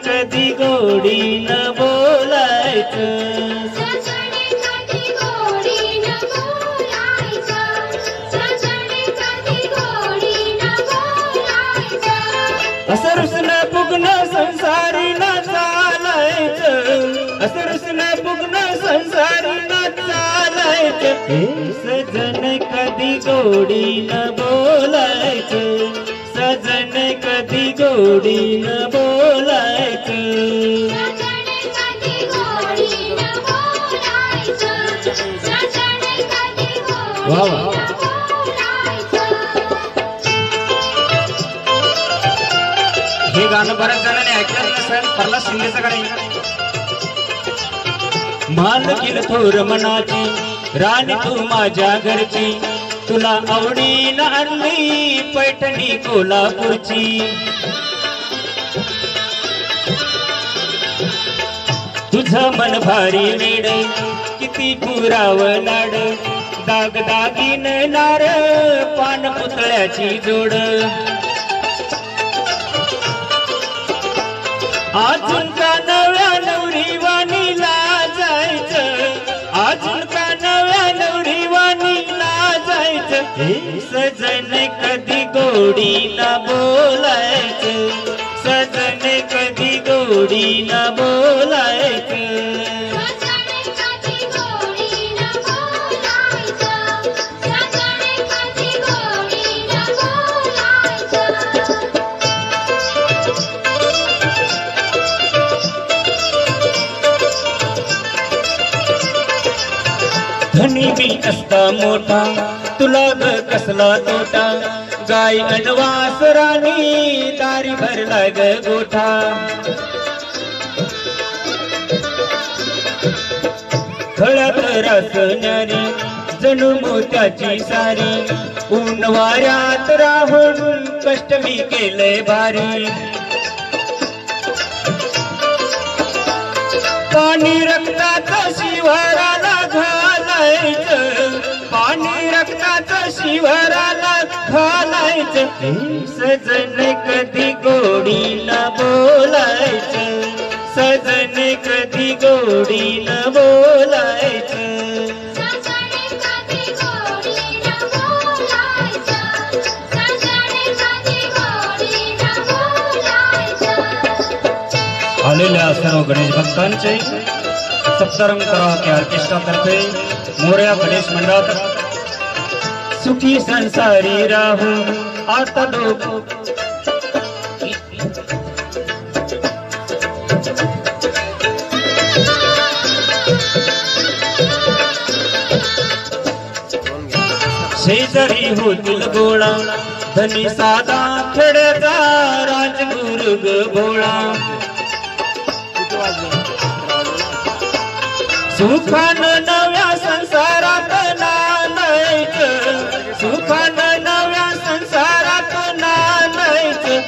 कधी गोडीनं बोलायचं असं रुसणं फुगणं संसारी न चालायचं असं रुसणं फुगणं संसारी न चालायचं सजन कधी गोडीनं बोलायचं सजन कधी गोडीनं बोलायचं वा वा हे गाणं बऱ्याच जणांनी ऐकलं नसेल परला शिंदेचं गाणं मालकीन थोर मनाची राणी तू माझ्या घरची तुला आवडीनं आणली पैठणी कोल्हापूरची तुझं मन भारी नेड किती पुरावं लाड दाग दागीन नार पान पुतळ्याची जोड अजून का नव्या नवरी वाणीला जायचं अजून का नव्या नवरी वाणीला जायचं सजन कधी गोडीनं बोलायचं सजन कधी गोडीनं बोलायचं धनी मी असता मोठा तुला ग कसला तोटा गाय अनवास राणी दारी भरला ग गोठा खळत रसणारी जणू मोत्याची सारी ऊन वाऱ्यात राहून कष्ट मी केलंय भारी पाणी रक्ताचं शिवाराला घालायचं पाणी रक्ताचं शिवाराला घालायचं सजन कधी गोडीनं बोलायचं सजन कधी गोडीनं बोलायचं आलेल्या सर्व गणेश भक्तांचे सप्तरंग कराओके ऑर्केस्ट्रा तर्फे मोरया गणेश मंडळात सुखी संसारी राहू आता लोक शेजारी होतील गोळा धनी साधा खेड्याचा राजगुरु ग भोळा सुखानं नव्या संसारात नांदायचं सुखानं नव्या संसारात नांदायचं